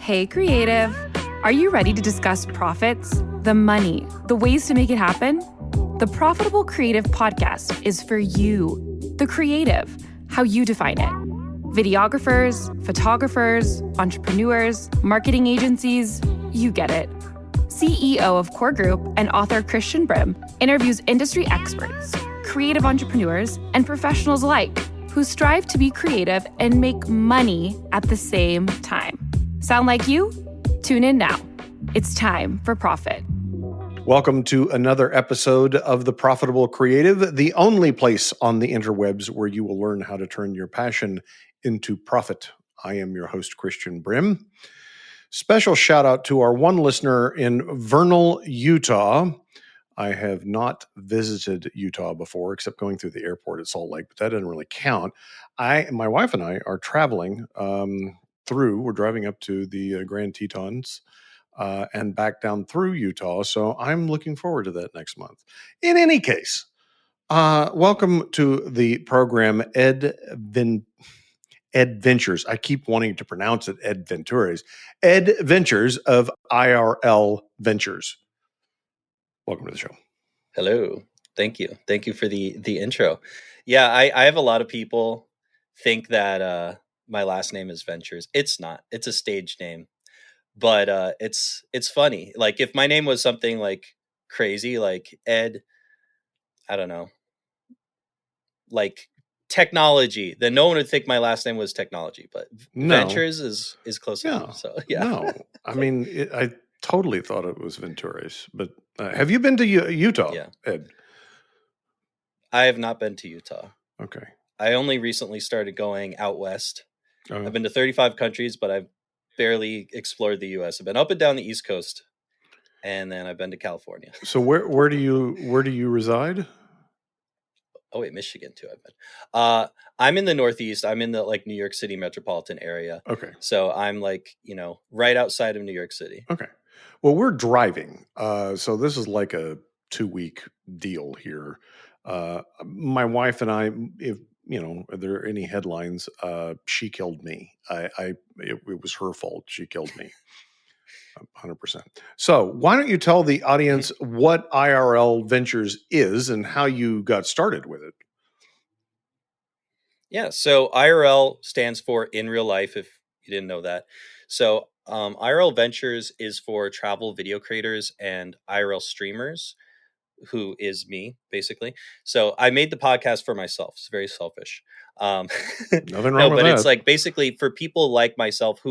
Hey, creative. Are you ready to discuss profits, the money, the ways to make it happen? The Profitable Creative Podcast is for you, the creative, how you define it. Videographers, photographers, entrepreneurs, marketing agencies, you get it. CEO of Core Group and author Christian Brim interviews industry experts, creative entrepreneurs, and professionals alike who strive to be creative and make money at the same time. Sound like you? Tune in now. It's time for profit. Welcome to another episode of The Profitable Creative, the only place on the interwebs where you will learn how to turn your passion into profit. I am your host, Christian Brim. Special shout out to our one listener in Vernal, Utah. I have not visited Utah before, except going through the airport at Salt Lake, but that doesn't really count. My wife and I are traveling we're driving up to the Grand Tetons and back down through Utah. So I'm looking forward to that next month. In any case, welcome to the program, Ed Ventures. I keep wanting to pronounce it Ed Ventures. Ed Ventures of IRL Ventures. Welcome to the show. Hello. Thank you. Thank you for the intro. Yeah, I have a lot of people think that my last name is Ventures. It's not. It's a stage name. But it's funny. Like if my name was something like crazy, like Ed, I don't know, like technology, then no one would think my last name was technology. But Ventures is close enough. So yeah. No, I mean, I totally thought it was Ventures. But have you been to Utah, Yeah. Ed? I have not been to Utah. Okay. I only recently started going out west. Uh, I've been to 35 countries, but I've barely explored the U.S. I've been up and down the East Coast, and then I've been to California. So where do you reside? Oh wait, Michigan too. I've been. I'm in the Northeast. I'm in the New York City metropolitan area. Okay. So I'm right outside of New York City. Okay. Well, we're driving. So this is like a 2-week deal here. My wife and I, if are there any headlines? She killed me. It was her fault. She killed me. 100%. So why don't you tell the audience what IRL Ventures is and how you got started with it? Yeah. So IRL stands for in real life, if you didn't know that. So IRL Ventures is for travel video creators and IRL streamers, who is me, basically. So I made the podcast for myself. It's very selfish. Nothing wrong with but that. It's like basically for people like myself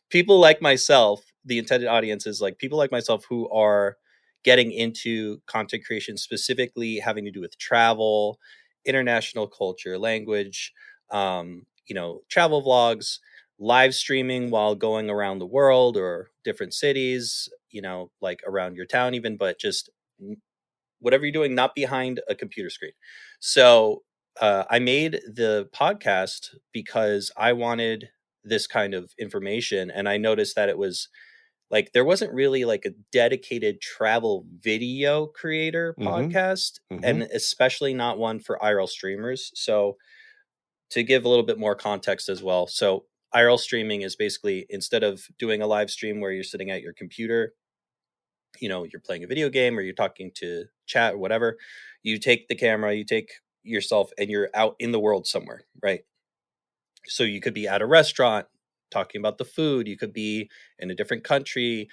people like myself, the intended audience is like people like myself who are getting into content creation, specifically having to do with travel, international culture, language, travel vlogs, live streaming while going around the world or different cities, like around your town even, but just whatever you're doing, not behind a computer screen. So I made the podcast because I wanted this kind of information. And I noticed that it was there wasn't really a dedicated travel video creator podcast, and especially not one for IRL streamers. So to give a little bit more context as well. So IRL streaming is basically, instead of doing a live stream where you're sitting at your computer, you're playing a video game or you're talking to chat or whatever, you take the camera, you take yourself, and you're out in the world somewhere, right? So you could be at a restaurant talking about the food. You could be in a different country,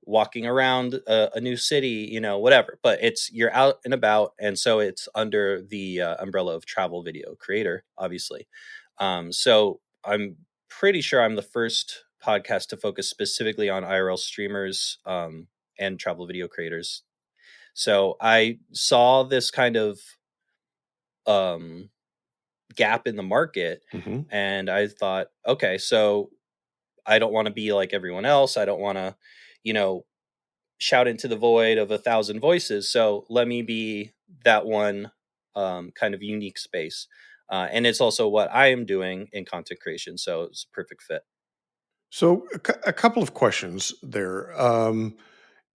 walking around a new city, whatever. But you're out and about, and so it's under the umbrella of travel video creator, obviously. So I'm pretty sure I'm the first podcast to focus specifically on IRL streamers and travel video creators. So I saw this kind of gap in the market, and I thought, okay, so I don't want to be like everyone else. I don't want to, shout into the void of 1,000 voices. So let me be that one kind of unique space. And it's also what I am doing in content creation. So it's a perfect fit. So a couple of questions there.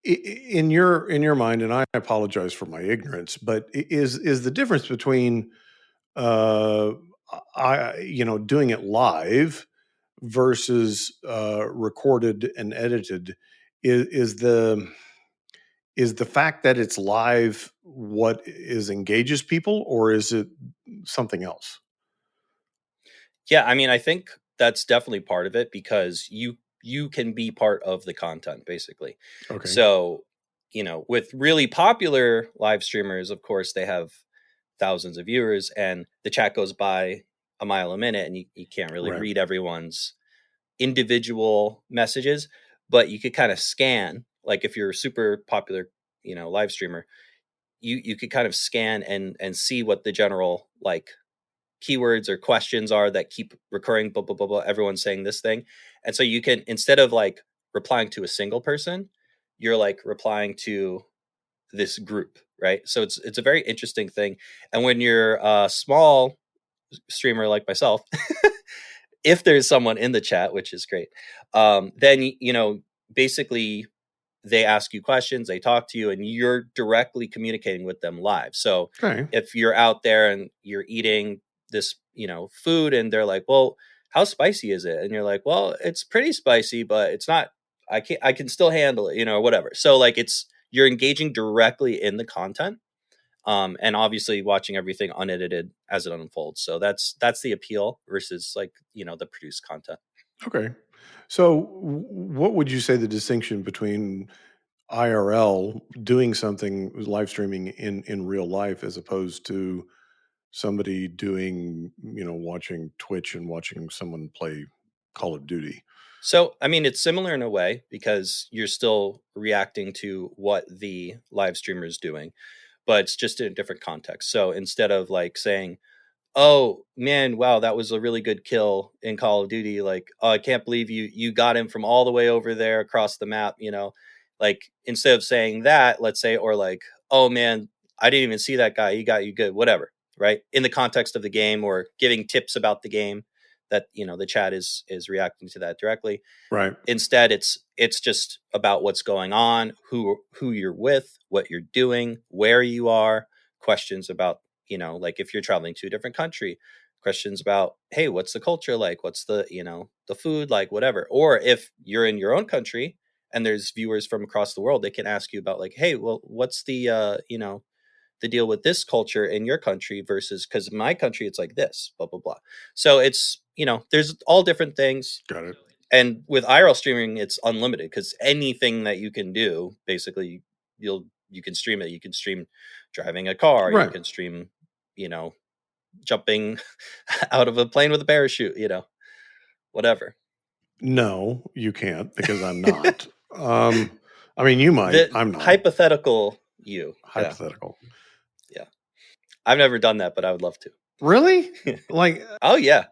In your mind, and I apologize for my ignorance, but is the difference between doing it live versus recorded and edited, is the fact that it's live what engages people, or is it something else? Yeah, I mean, I think that's definitely part of it because you can be part of the content basically. Okay. So, with really popular live streamers, of course, they have thousands of viewers and the chat goes by a mile a minute and you can't really Right. read everyone's individual messages, but you could kind of scan, like if you're a super popular, live streamer, you could kind of scan and see what the general like keywords or questions are that keep recurring, blah blah blah blah, everyone's saying this thing. And so you can, instead of like replying to a single person, you're like replying to this group, right? So it's a very interesting thing. And when you're a small streamer like myself, if there's someone in the chat, which is great, then basically they ask you questions, they talk to you, and you're directly communicating with them live. So Okay. if you're out there and you're eating this, food, and they're like, "Well, how spicy is it?" And you're like, "Well, it's pretty spicy, but it's not. I can still handle it, or whatever." So like you're engaging directly in the content, and obviously watching everything unedited as it unfolds. So that's the appeal versus like the produced content. Okay. So, what would you say the distinction between IRL doing something live streaming in real life as opposed to somebody doing, watching Twitch and watching someone play Call of Duty? So, I mean, it's similar in a way because you're still reacting to what the live streamer is doing, but it's just in a different context. So instead of like saying, "Oh man, wow, that was a really good kill in Call of Duty," like, "Oh, I can't believe you got him from all the way over there across the map," like instead of saying that, let's say, or like, "Oh man, I didn't even see that guy. He got you good," whatever, right? In the context of the game or giving tips about the game that, the chat is reacting to that directly. Right. Instead, it's just about what's going on, who you're with, what you're doing, where you are, questions about, like if you're traveling to a different country, questions about, hey, what's the culture like? What's the, the food like, whatever. Or if you're in your own country and there's viewers from across the world, they can ask you about like, hey, well, what's the deal with this culture in your country versus because in my country it's like this, blah blah blah. So it's there's all different things. Got it. And with IRL streaming, it's unlimited because anything that you can do, basically, you can stream it. You can stream driving a car. You Right. can stream, you know, jumping out of a plane with a parachute. Whatever. No, you can't because I'm not. I mean, you might. The I'm not. hypothetical you, yeah, Hypothetical. yeah. I've never done that, but I would love Really? to. Like, Oh yeah,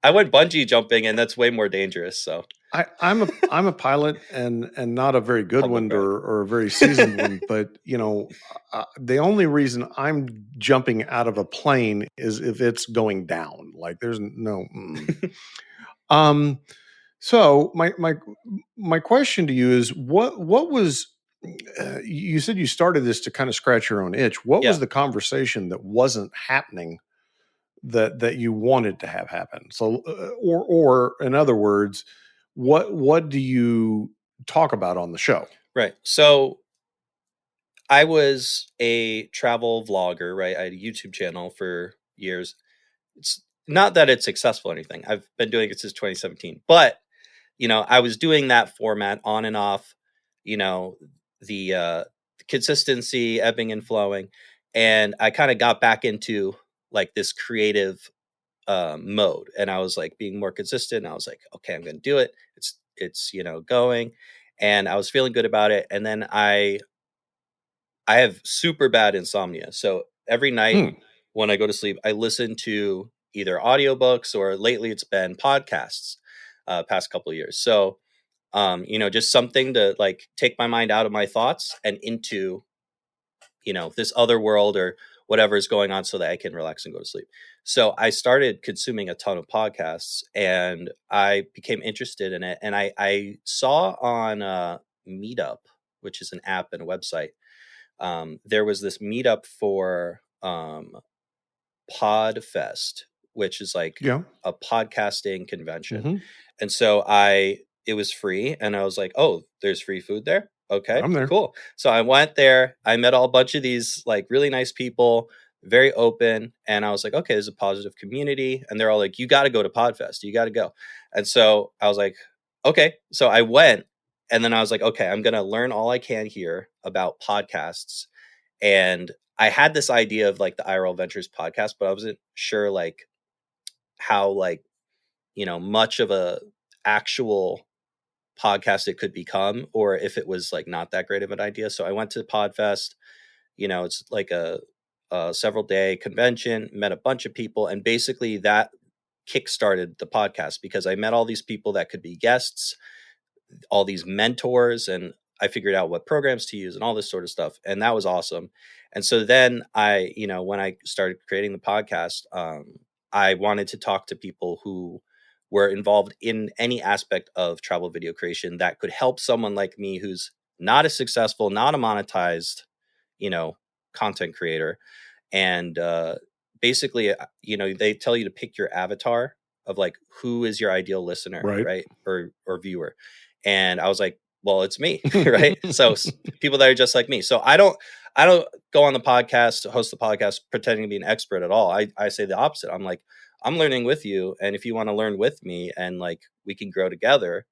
I went bungee jumping, and that's way more dangerous. So I'm a pilot and not a very good humble one brag. or a very seasoned one, but the only reason I'm jumping out of a plane is if it's going down. Like there's no. Um. So my question to you is what was you said you started this to kind of scratch your own itch. What was Yeah. the conversation that wasn't happening that you wanted to have happen? So, or in other words, what do you talk about on the show? Right. So I was a travel vlogger, right? I had a YouTube channel for years. It's not that it's successful or anything. I've been doing it since 2017. But, I was doing that format on and off, you know, the consistency, ebbing and flowing. And I kind of got back into like this creative mode. And I was like being more consistent. I was like, okay, I'm gonna do it. It's going. And I was feeling good about it. And then I have super bad insomnia. So every night Hmm. when I go to sleep, I listen to either audiobooks or lately it's been podcasts, past couple of years. So, just something to like take my mind out of my thoughts and into, this other world or whatever is going on so that I can relax and go to sleep. So I started consuming a ton of podcasts and I became interested in it. And I saw on Meetup, which is an app and a website, there was this meetup for Podfest, which is like Yeah. a podcasting convention. Hmm. And so it was free, and I was like, oh, there's free food there. Okay, I'm there. cool. So I went there. I met a bunch of these like really nice people, very open. And I was like, okay, there's a positive community. And they're all like, you got to go to Podfest. You got to go. And so I was like, okay. So I went, and then I was like, okay, I'm going to learn all I can here about podcasts. And I had this idea of like the IRL Ventures podcast, but I wasn't sure like how like, much of a actual podcast it could become, or if it was like not that great of an idea. So I went to Podfest. It's like a several day convention, met a bunch of people, and basically that kickstarted the podcast because I met all these people that could be guests, all these mentors, and I figured out what programs to use and all this sort of stuff. And that was awesome. And so then when I started creating the podcast, I wanted to talk to people who were involved in any aspect of travel video creation that could help someone like me who's not as successful, not a monetized, you know, content creator. And basically, they tell you to pick your avatar of like who is your ideal listener, Right. right, or viewer. And I was like, well, it's me, right? So people that are just like me. So I don't go on the podcast, host the podcast pretending to be an expert at all. I say the opposite. I'm like, I'm learning with you, and if you want to learn with me and like we can grow together,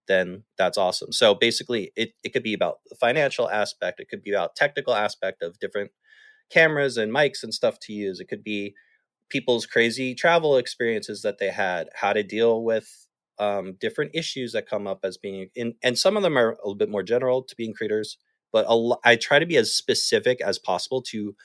then that's awesome. So basically, it could be about the financial aspect, it could be about technical aspect of different cameras and mics and stuff to use. It could be people's crazy travel experiences that they had, how to deal with different issues that come up as being in, and some of them are a little bit more general to being creators, but I try to be as specific as possible to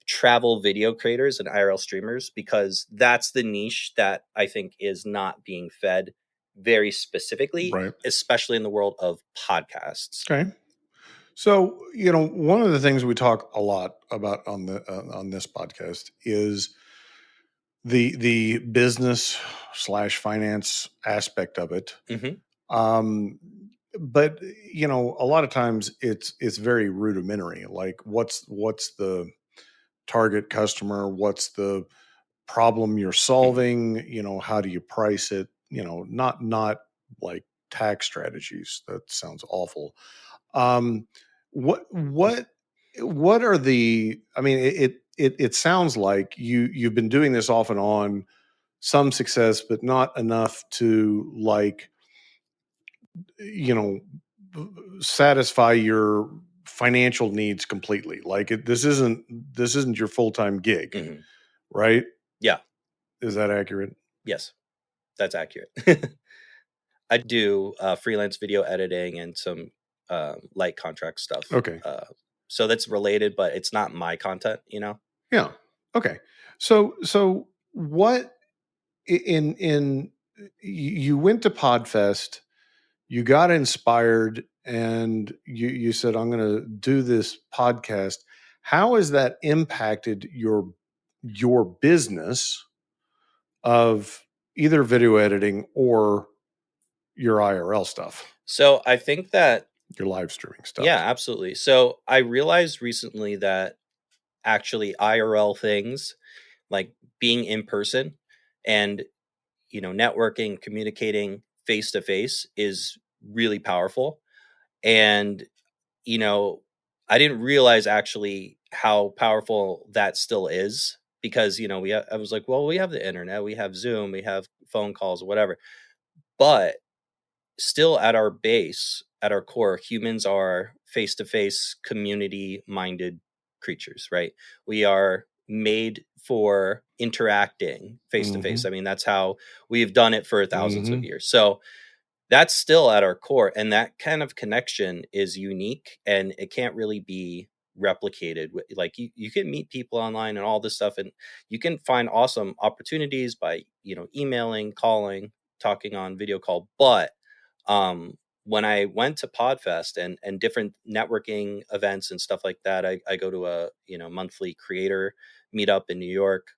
travel video creators and IRL streamers, because that's the niche that I think is not being fed very specifically, Right. especially in the world of podcasts. Okay. So, one of the things we talk a lot about on this podcast is the business / finance aspect of it. Mm-hmm. But a lot of times it's very rudimentary. Like, what's the target customer? What's the problem you're solving? How do you price it? Not like tax strategies. That sounds awful. Um, what are the? I mean, it sounds like you've been doing this off and on, some success, but not enough to like, you know, satisfy your financial needs completely. Like this isn't your full-time gig, Mm-hmm. right? Yeah. Is that accurate? Yes, that's accurate. I do freelance video editing and some light contract stuff. Okay. So that's related, but it's not my content, Yeah. Okay. So what in you went to Podfest, you got inspired, and you said, I'm going to do this podcast. How has that impacted your business of either video editing or your IRL stuff, So I think that, your live streaming stuff? yeah, absolutely. So I realized recently that actually IRL things, like being in person and, networking, communicating face to face, is really powerful. And, you know, I didn't realize actually how powerful that still is, because, I was like, well, we have the internet, we have Zoom, we have phone calls, whatever. But still, at our base, at our core, humans are face to face, community minded creatures, right? We are made for interacting face to face. Mm-hmm. I mean, that's how we've done it for thousands of Mm-hmm. years. So that's still at our core. And that kind of connection is unique, and it can't really be replicated. Like you can meet people online and all this stuff, and you can find awesome opportunities by, emailing, calling, talking on video call. But when I went to Podfest and different networking events and stuff like that, I go to a, monthly creator meetup in New York.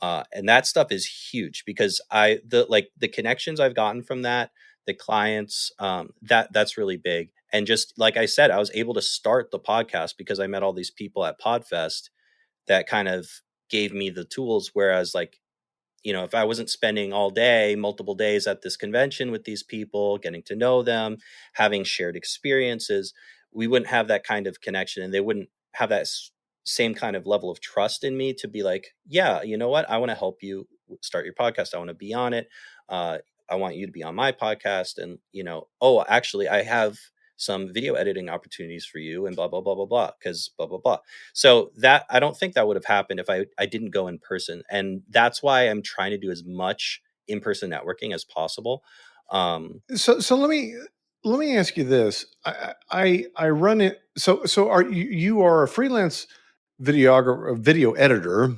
And that stuff is huge, because the connections I've gotten from that, the clients, that's really big. And just like I said, I was able to start the podcast because I met all these people at Podfest that kind of gave me the tools. Whereas like if I wasn't spending all day, multiple days at this convention with these people, getting to know them, having shared experiences, we wouldn't have that kind of connection, and they wouldn't have that same kind of level of trust in me to be like, yeah, you know what? I want to help you start your podcast. I want to be on it. I want you to be on my podcast. And, oh, actually, I have some video editing opportunities for you and blah, blah, blah, blah, blah, because blah, blah, blah. So that, I don't think that would have happened if I didn't go in person. And that's why I'm trying to do as much in-person networking as possible. So let me ask you this. I run it. So are you are a freelance videographer, a video editor.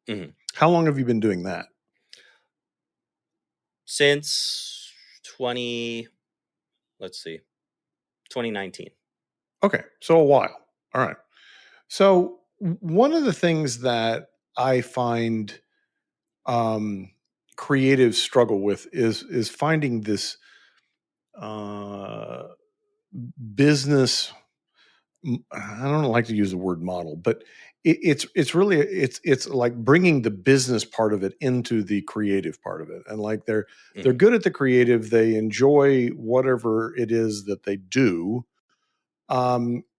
Mhm. How long have you been doing that? Since 2019. Okay, so a while. All right. So one of the things that I find creatives struggle with is finding this uh, business. I don't like to use the word model, but it's really it's like bringing the business part of it into the creative part of it, and like they're Mhm. good at the creative, they enjoy whatever it is that they do.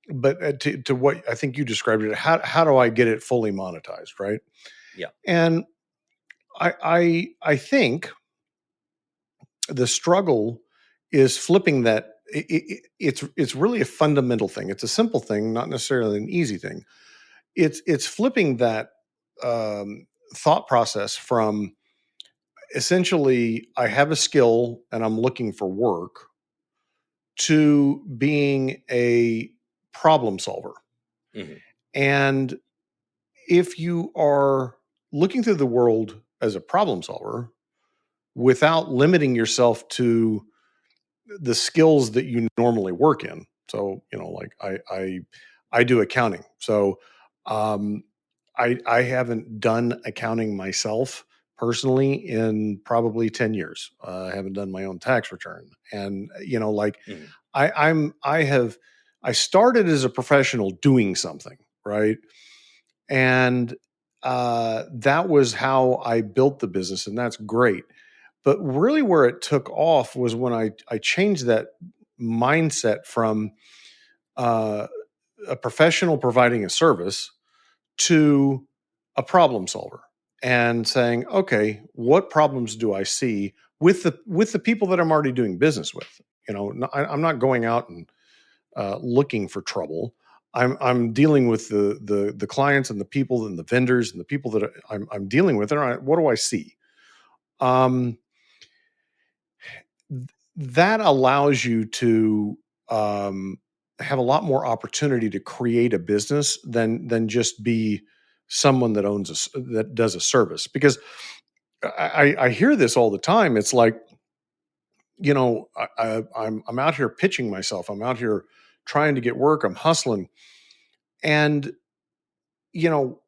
But to what I think you described it, how do I get it fully monetized, right? Yeah. And I think the struggle is flipping that. It's really a fundamental thing. It's a simple thing, not necessarily an easy thing. It's flipping that thought process from essentially I have a skill and I'm looking for work to being a problem solver. Mhm. And if you are looking through the world as a problem solver without limiting yourself to the skills that you normally work in. So, like I do accounting. So, um, I haven't done accounting myself personally in probably 10 years. I haven't done my own tax return. And, like Mhm. I started as a professional doing something, right? And that was how I built the business, and that's great. But really, where it took off was when I changed that mindset from uh, a professional providing a service to a problem solver and saying, okay, what problems do I see with the people that I'm already doing business with? I'm not going out and looking for trouble. I'm dealing with the clients and the people and the vendors and the people that I'm dealing with. And what do I see? Um, that allows you to have a lot more opportunity to create a business than just be someone that that does a service. Because I hear this all the time. It's like, I'm out here pitching myself. I'm out here trying to get work. I'm hustling, and you know,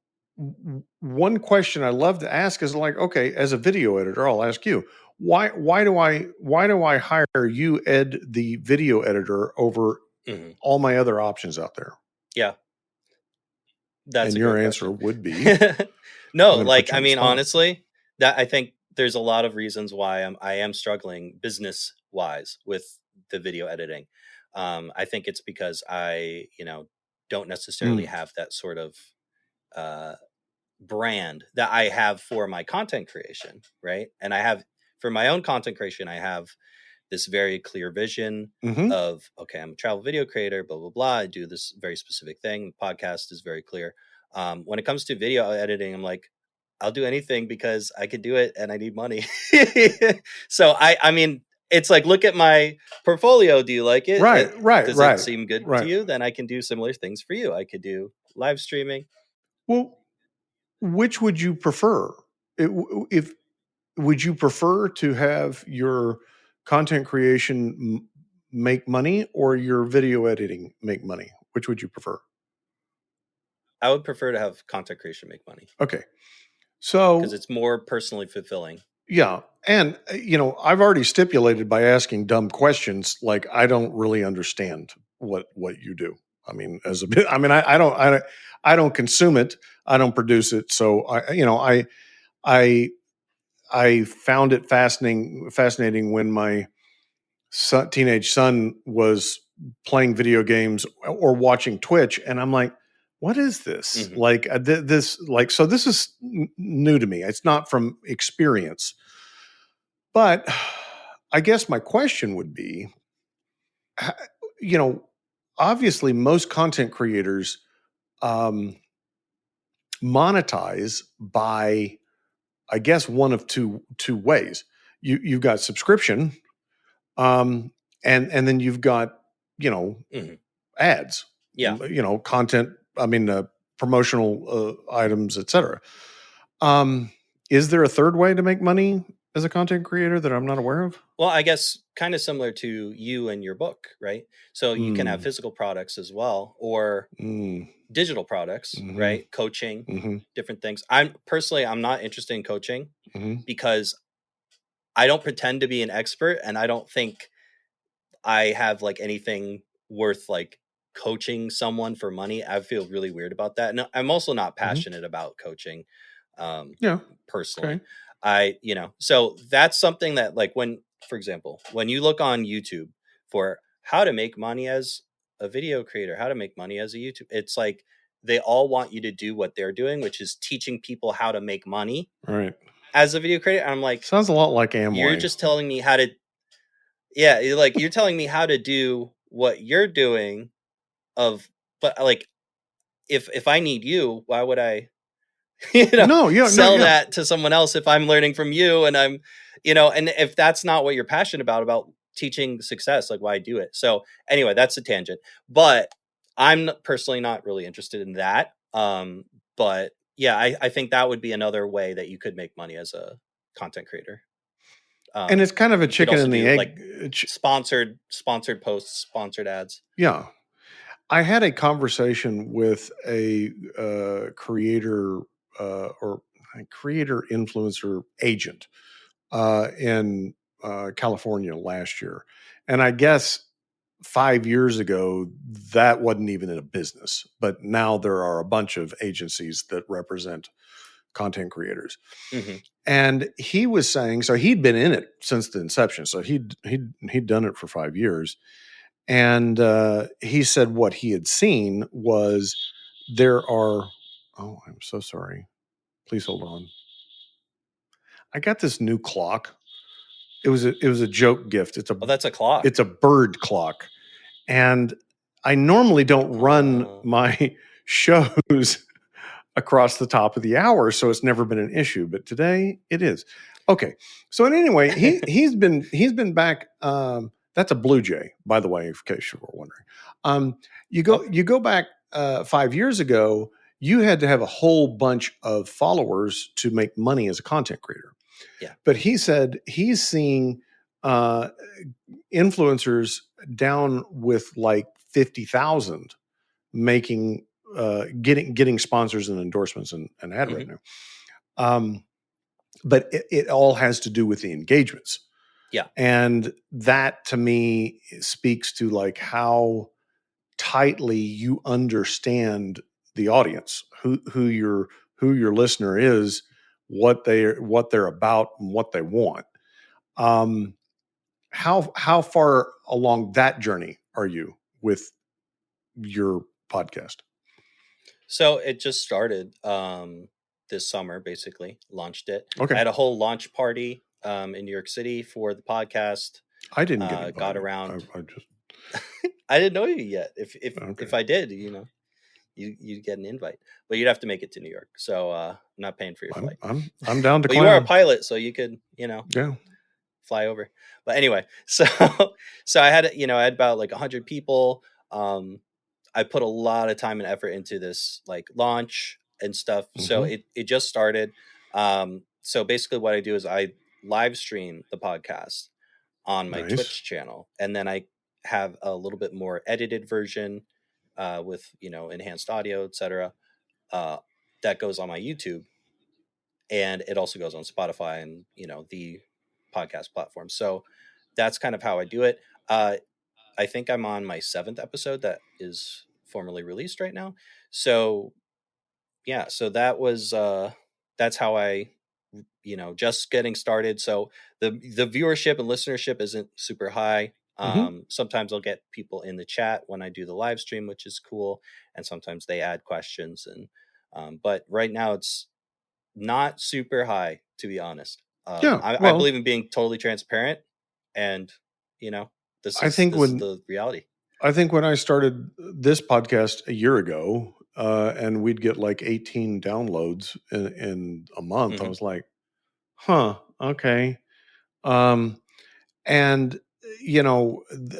one question I love to ask is like, okay, as a video editor, I'll ask you, why do I hire you, Ed, the video editor, over Mhm. all my other options out there? Yeah. That's And a your great answer question. would be, I'm No, going to put like, you I on the mean, spot. honestly, that I think there's a lot of reasons why I am struggling business wise with the video editing. I think it's because I, don't necessarily Mm, have that sort of uh, brand that I have for my content creation, right? And I have for my own content creation, I have this very clear vision hmm of, okay, I'm a travel video creator, blah blah blah. I do this very specific thing. The podcast is very clear. When it comes to video editing, I'm like, I'll do anything because I could do it and I need money. So I mean, it's like, look at my portfolio. Do you like it? Right, right, Does it right, seem good to right. you? Then I can do similar things for you. I could do live streaming. Well, which would you prefer? If would you prefer to have your content creation make money or your video editing make money? Which would you prefer? I would prefer to have content creation make money Okay. because So, it's more personally fulfilling. yeah. And, I've already stipulated by asking dumb questions, like, I don't really understand what you do. I mean, as a bit, I mean, I don't consume it. I don't produce it. So I I found it fascinating when my teenage son was playing video games or watching Twitch, and I'm like, what is this? Mhm. Like this, like, so this is new to me. It's not from experience, but I guess my question would be, you know, obviously most content creators um, monetize by, I guess, one of two ways. You've got subscription, um, and then you've got, you know, Mhm. ads, Yeah. you know, content. I mean, promotional items, etc. Um, is there a third way to make money as a content creator that I'm not aware of? Well, I guess kind of similar to you and your book, right? So you can have Mm, physical products as well, or mm, digital products, mm-hmm, right? Coaching, mm-hmm, different things. I'm not interested in coaching mm-hmm. because I don't pretend to be an expert, and I don't think I have like anything worth like coaching someone for money. I feel really weird about that. And I'm also not Mm-hmm. passionate about coaching um Yeah. personally. Okay. So that's something that, like, when, for example, when you look on YouTube for how to make money as a video creator, how to make money as a YouTube, it's like they all want you to do what they're doing, which is teaching people how to make money All right. as a video creator. And I'm like, Sounds a lot like you're Amway. just telling me how to, yeah, you're telling me how to do what you're doing of, but like, if I need you, why would I, No, yeah, no, sell yeah. that to someone else if I'm learning from you and and if that's not what you're passionate about teaching success, like, why do it? So anyway, that's a tangent, but I'm personally not really interested in that. But yeah, I think that would be another way that you could make money as a content creator. And it's kind of a You could chicken also and the do like egg. sponsored posts, sponsored ads. Yeah. I had a conversation with a creator or a creator influencer agent in California last year. And I guess 5 years ago, that wasn't even in a business. But now there are a bunch of agencies that represent content creators. Hmm. And he was saying, so he'd been in it since the inception. So he'd done it for 5 years. And he said what he had seen was there are, oh, I'm so sorry. Please hold on. I got this new clock. It was a joke gift. Oh, that's a clock. It's a bird clock. And I normally don't run uh, my shows across the top of the hour, so it's never been an issue. But today it is. Okay. So anyway, he's been back. That's a blue jay, by the way, in case you were wondering. You go okay. you go back 5 years ago. You had to have a whole bunch of followers to make money as a content creator. Yeah. But he said he's seeing uh, influencers down with like 50,000 making getting sponsors and endorsements and ad Hmm. revenue. Um, but it all has to do with the engagements. Yeah. And that to me speaks to like how tightly you understand the audience, who your listener is, what they're about and what they want. Um, how far along that journey are you with your podcast? So it just started this summer, basically launched it. I Okay. had a whole launch party in New York City for the podcast. I didn't get Got invited. I, around. I just I didn't know you yet. If okay. I did, you'd get an invite, but you'd have to make it to New York. So I'm not paying for your I'm flight. I'm I'm down to But you are a clown. pilot, so you could, Yeah. fly over. But anyway, so I had about like 100 people. Um, I put a lot of time and effort into this like launch and stuff. So Hmm. it just started. So basically what I do is I live stream the podcast on my Nice. Twitch channel, and then I have a little bit more edited version with, enhanced audio, etc. Uh, that goes on my YouTube, and it also goes on Spotify and, the podcast platform. So that's kind of how I do it. I think I'm on my 7th episode that is formally released right now. So yeah, so that's how I just getting started. So the viewership and listenership isn't super high. Sometimes I'll get people in the chat when I do the live stream, which is cool. And sometimes they add questions. But right now it's not super high, to be honest. Yeah. I Well, believe in being totally transparent, and this I is think this is when the reality. I think when I started this podcast a year ago, and we'd get like 18 downloads in a month, I Mhm. was like, huh, okay. Um, and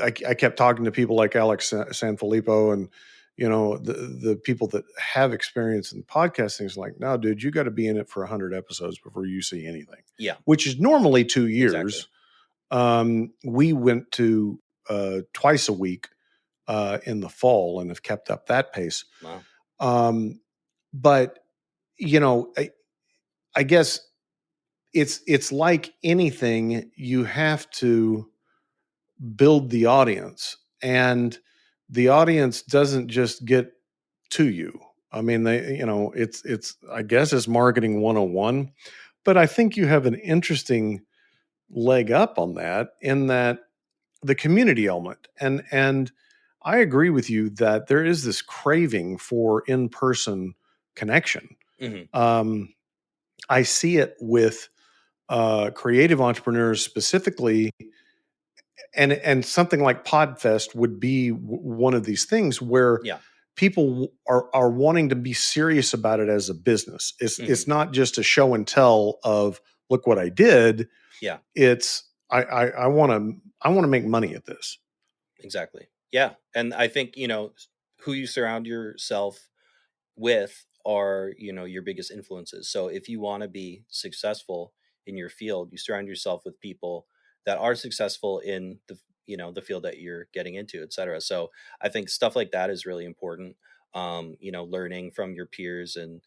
I kept talking to people like Alex Sanfilippo and the people that have experience in podcasting. Is like, no, dude, you got to be in it for 100 episodes before you see anything. Yeah, Which is normally 2 exactly. years. We went to twice a week in the fall and have kept up that pace. Wow. But I guess it's like anything, you have to build the audience, and the audience doesn't just get to you. I mean, it's I guess it's marketing 101, but I think you have an interesting leg up on that, in that the community element. And I agree with you that there is this craving for in-person connection. Hmm. I see it with creative entrepreneurs specifically, and something like Podfest would be one of these things where Yeah. people are wanting to be serious about it as a business. Hmm. It's not just a show and tell of, look what I did. Yeah. It's I want to make money at this. Exactly. Yeah, and I think who you surround yourself with are your biggest influences. So if you want to be successful in your field, you surround yourself with people that are successful in the field that you're getting into, etc. So I think stuff like that is really important. Learning from your peers and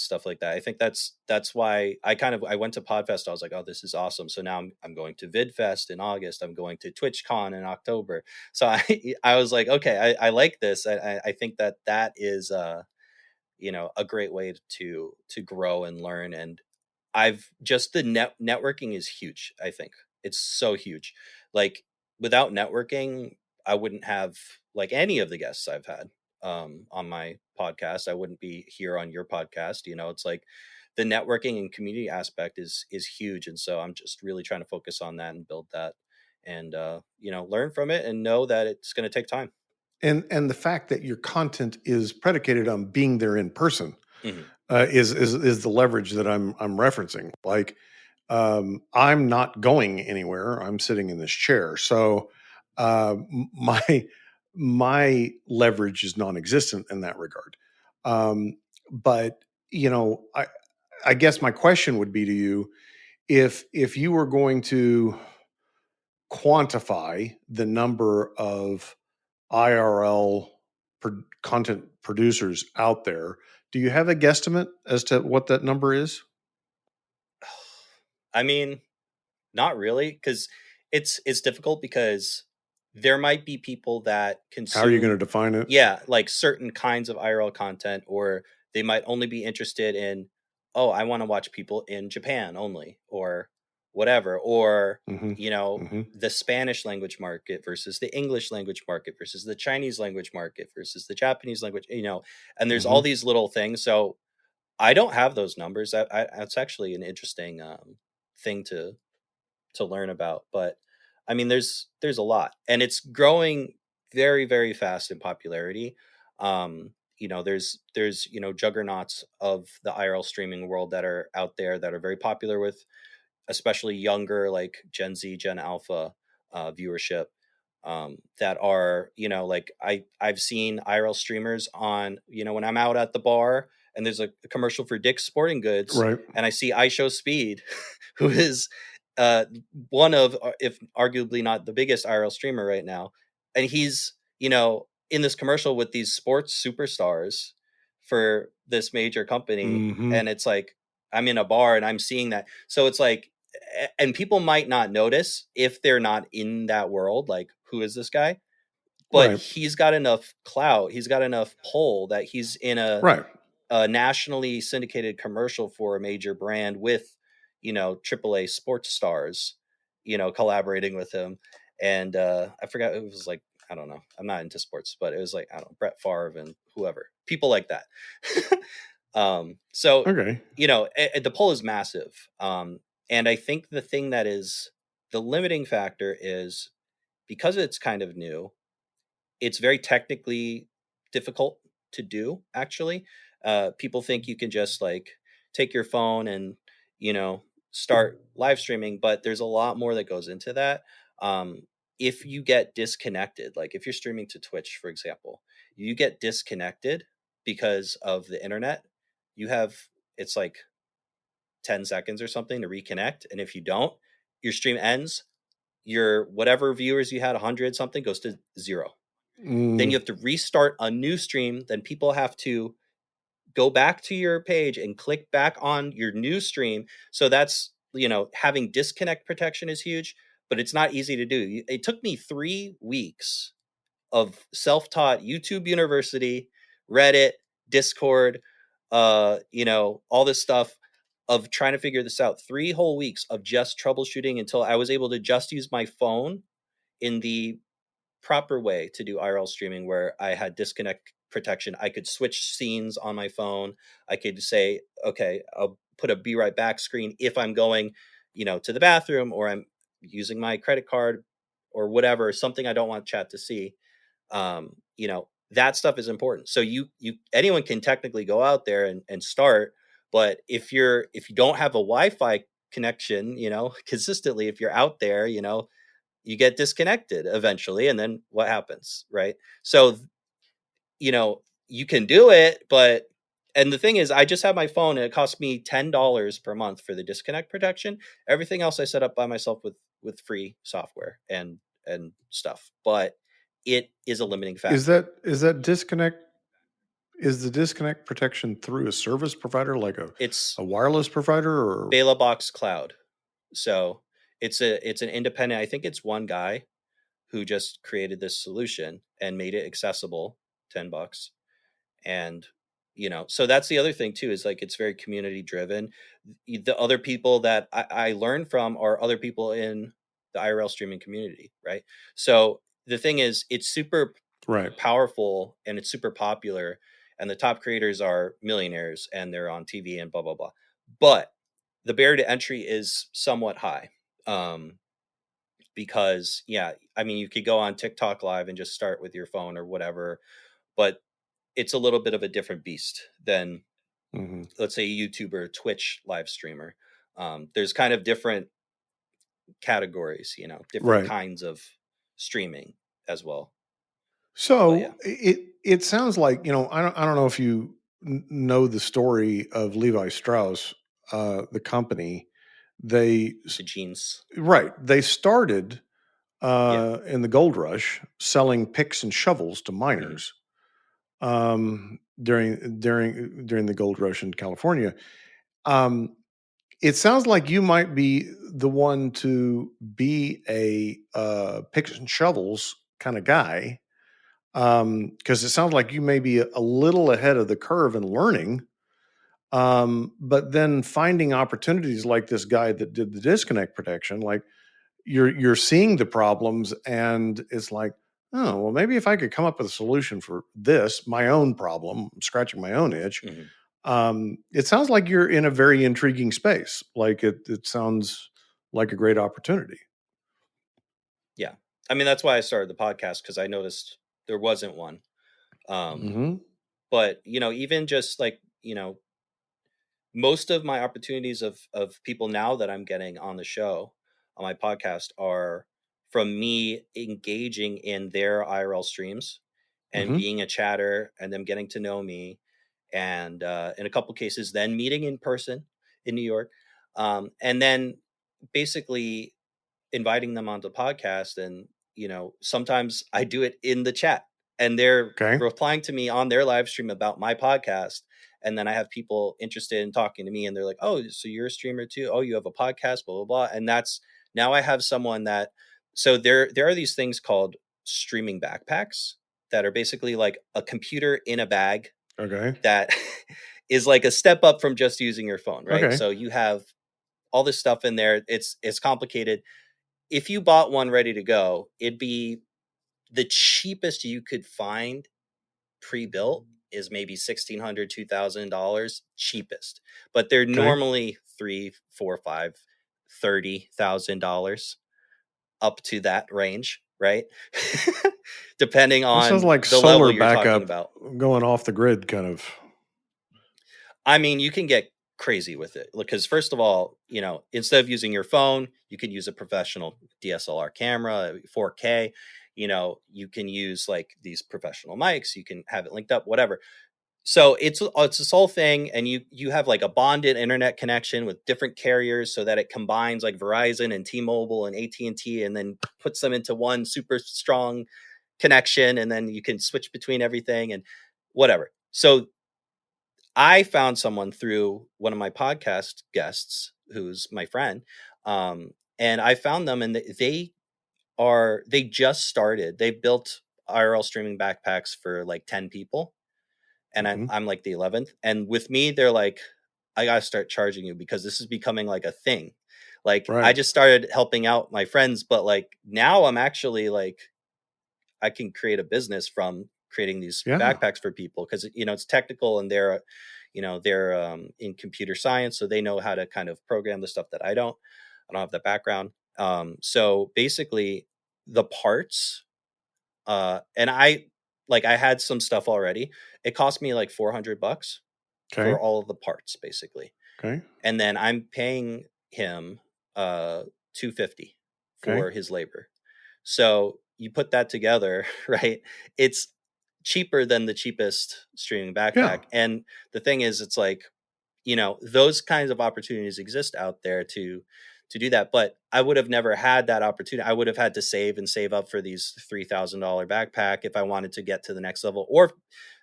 stuff like that. I think that's why I went to Podfest. I was like, oh, this is awesome. So now I'm going to VidFest in August. I'm going to TwitchCon in October. So I was like, okay, I like this. I think that is a great way to grow and learn. And I've just the networking is huge. I think it's so huge. Like without networking, I wouldn't have like any of the guests I've had on my podcast. I wouldn't be here on your podcast. It's like the networking and community aspect is huge. And so I'm just really trying to focus on that and build that, and learn from it and know that it's going to take time. And the fact that your content is predicated on being there in person Hmm. is the leverage that I'm referencing. Like, I'm not going anywhere. I'm sitting in this chair, so my leverage is non-existent in that regard. But I guess my question would be to you, if you were going to quantify the number of IRL content producers out there, do you have a guesstimate as to what that number is? I mean, not really, because it's difficult, because there might be people that How are you going to consume, define it? yeah, like certain kinds of IRL content, or they might only be interested in, oh, I want to watch people in Japan only, or whatever, or Hmm. Hmm. the Spanish language market versus the English language market versus the Chinese language market versus the Japanese language, and there's all Hmm. these little things. So I don't have those numbers. That's actually an interesting thing to learn about. But I mean, there's a lot, and it's growing very, very fast in popularity. There's juggernauts of the IRL streaming world that are out there that are very popular with especially younger, like Gen Z, Gen Alpha viewership, that are, like I've seen IRL streamers on, when I'm out at the bar and there's a commercial for Dick's Sporting Goods, Right. and I see iShowSpeed, who is uh, one of, if arguably not the biggest IRL streamer right now, and he's, in this commercial with these sports superstars for this major company, Hmm. and it's like I'm in a bar and I'm seeing that. So it's like, and people might not notice if they're not in that world, like, who is this guy? But Right. he's got enough clout, he's got enough pull that he's in Right. a nationally syndicated commercial for a major brand with AAA sports stars, collaborating with him. And I forgot, it was like, I don't know, I'm not into sports, but it was like, I don't know, Brett Favre and whoever, people like that. So, Okay. the pull is massive. And I think the thing that is the limiting factor is because it's kind of new, it's very technically difficult to do, actually. People think you can just like take your phone and, start live streaming, but there's a lot more that goes into that. Um, if you get disconnected, like if you're streaming to Twitch, for example, you get disconnected because of the internet, it's like 10 seconds or something to reconnect. And if you don't, your stream ends. Your whatever viewers you had, 100 something, goes to 0. Then you have to restart a new stream. Then people have to go back to your page and click back on your new stream. So that's, having disconnect protection is huge, but it's not easy to do. It took me 3 weeks of self-taught YouTube University, Reddit, Discord, all this stuff of trying to figure this out. 3 whole weeks of just troubleshooting until I was able to just use my phone in the proper way to do IRL streaming, where I had disconnect protection. I could switch scenes on my phone. I could say, okay, I'll put a be right back screen if I'm going, to the bathroom, or I'm using my credit card or whatever, something I don't want chat to see. That stuff is important. So anyone can technically go out there and start, but if you don't have a Wi-Fi connection, consistently, if you're out there, you get disconnected eventually, and then what happens, right? So you can do it, and the thing is, I just have my phone and it costs me $10 per month for the disconnect protection. Everything else I set up by myself with free software and stuff, but it is a limiting factor. Is that disconnect? Is the disconnect protection through a service provider, like It's a wireless provider, or? Bela Box Cloud. So it's an independent, I think it's one guy who just created this solution and made it accessible, $10. And so that's the other thing too, is like it's very community driven. The other people that I learn from are other people in the IRL streaming community, right? So the thing is, it's super Right. powerful and it's super popular, and the top creators are millionaires and they're on TV and blah blah blah. But the barrier to entry is somewhat high, because I mean, you could go on TikTok live and just start with your phone or whatever, but it's a little bit of a different beast than, let's say, a YouTuber, Twitch live streamer. There's kind of different categories, different Right. kinds of streaming as well. So yeah. it sounds like, I don't know if you know the story of Levi Strauss, the company. The jeans. Right. They started Yeah. in the gold rush selling picks and shovels to miners, during the gold rush in California. It sounds like you might be the one to be a picks and shovels kind of guy, because it sounds like you may be a little ahead of the curve in learning, but then finding opportunities like this guy that did the disconnect protection. Like, you're seeing the problems, and it's like, oh, well, maybe if I could come up with a solution for this, my own problem, I'm scratching my own itch. It sounds like you're in a very intriguing space. Like, it sounds like a great opportunity. Yeah. I mean, that's why I started the podcast, because I noticed there wasn't one. But, even just like, most of my opportunities of people now that I'm getting on the show, on my podcast, are from me engaging in their IRL streams and being a chatter, and them getting to know me, and in a couple cases then meeting in person in New York, and then basically inviting them onto the podcast. And sometimes I do it in the chat, and they're Okay. replying to me on their live stream about my podcast. And then I have people interested in talking to me, and they're like, oh, so you're a streamer too? Oh, you have a podcast, blah blah blah. And that's, now I have someone that, so there are these things called streaming backpacks that are basically like a computer in a bag. Okay. That is like a step up from just using your phone, right? Okay. So you have all this stuff in there. It's complicated. If you bought one ready to go, it'd be the cheapest you could find pre-built is maybe $1,600, $2,000 cheapest, but they're Okay. normally $3, $4, $5, $30,000 up to that range, right? Depending That sounds on like the level solar you're talking backup about. going off the grid kind of. I mean, you can get crazy with it because first of all, instead of using your phone, you can use a professional DSLR camera, 4K. You can use like these professional mics. You can have it linked up, whatever. So it's this whole thing, and you have like a bonded internet connection with different carriers, so that it combines like Verizon and T-Mobile and AT&T, and then puts them into one super strong connection, and then you can switch between everything and whatever. So I found someone through one of my podcast guests, who's my friend, and I found them, and they just started. They built IRL streaming backpacks for like 10 people, and Mhm. I'm like the 11th. And with me, they're like, I gotta start charging you because this is becoming like a thing. Like I Right. just started helping out my friends, but like now I'm actually like I can create a business from creating these Yeah. backpacks for people because it's technical, and they're in computer science, so they know how to kind of program the stuff that I don't have that background. So basically the parts, and I had some stuff already. It cost me like $400 Okay. for all of the parts basically, Okay. and then I'm paying him 250 Okay. for his labor. So you put that together, right? It's cheaper than the cheapest streaming Yeah. backpack. And the thing is, it's like, those kinds of opportunities exist out there to do that. But I would have never had that opportunity. I would have had to save and save up for these $3,000 backpack if I wanted to get to the next level, or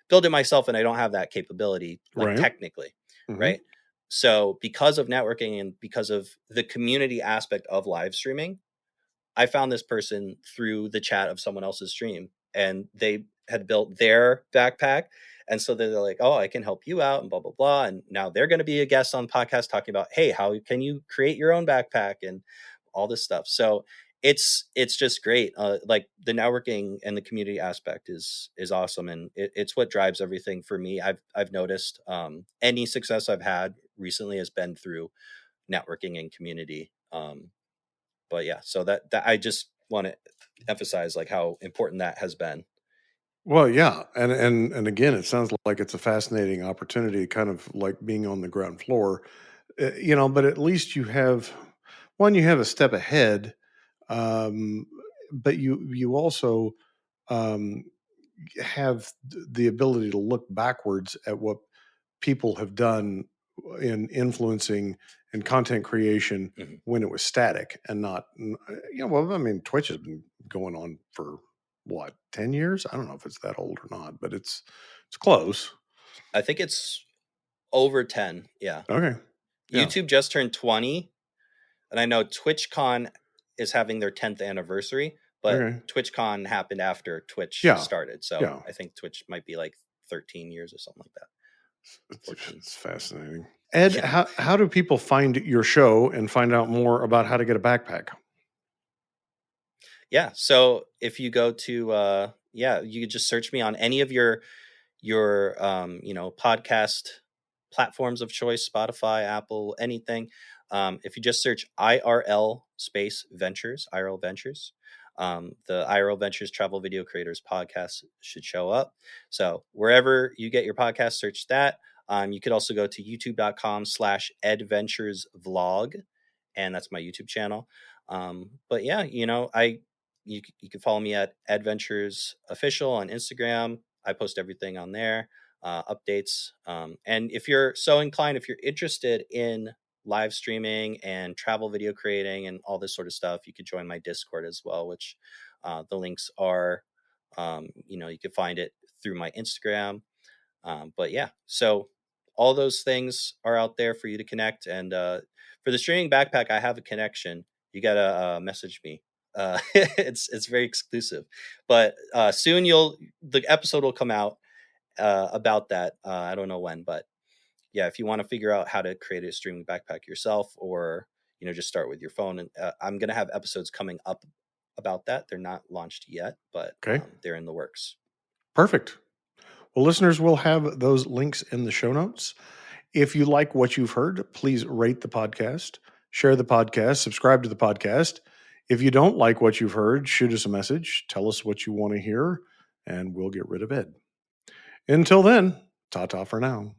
build it myself. And I don't have that capability, like Right. technically, Hmm. right? So because of networking and because of the community aspect of live streaming, I found this person through the chat of someone else's stream, and they had built their backpack. And so they're like, oh, I can help you out and blah, blah, blah. And now they're going to be a guest on podcast talking about, hey, how can you create your own backpack and all this stuff. So it's just great. Like the networking and the community aspect is awesome. And it's what drives everything for me. I've noticed any success I've had recently has been through networking and community. But yeah, so that I just want to emphasize like how important that has been. Well, yeah, and again, it sounds like it's a fascinating opportunity, kind of like being on the ground floor, But at least you have a step ahead, um, but you also um, have the ability to look backwards at what people have done in influencing and content creation Mhm. when it was static and not, well, I mean, Twitch has been going on for what, 10 years? I don't know if it's that old or not, but it's close. I think it's over 10. Yeah. Okay. Yeah. YouTube just turned 20, and I know TwitchCon is having their 10th anniversary, but Okay. TwitchCon happened after Twitch Yeah. started. So Yeah. I think Twitch might be like 13 years or something like that. It's, 14. it's fascinating. Ed, Yeah. how do people find your show and find out more about how to get a backpack? Yeah. So if you go to you could just search me on any of your podcast platforms of choice, Spotify, Apple, anything. If you just search IRL space Ventures, IRL Ventures, the IRL Ventures Travel Video Creators podcast should show up. So wherever you get your podcast, search that. You could also go to youtube.com/adventuresvlog, and that's my YouTube channel. But yeah, you can follow me at Adventures Official on Instagram. I post everything on there, updates. And if you're so inclined, if you're interested in live streaming and travel video creating and all this sort of stuff, you could join my Discord as well, which the links are, you can find it through my Instagram. But yeah, so all those things are out there for you to connect. And for the streaming backpack, I have a connection. You gotta message me. It's very exclusive, but soon the episode will come out about that. I don't know when, but yeah, if you want to figure out how to create a streaming backpack yourself, or just start with your phone. And I'm going to have episodes coming up about that. They're not launched yet, but Okay. they're in the works. Perfect. Well, listeners, we'll have those links in the show notes. If you like what you've heard, please rate the podcast, share the podcast, subscribe to the podcast. If you don't like what you've heard, shoot us a message, tell us what you want to hear, and we'll get rid of it. Until then, ta-ta for now.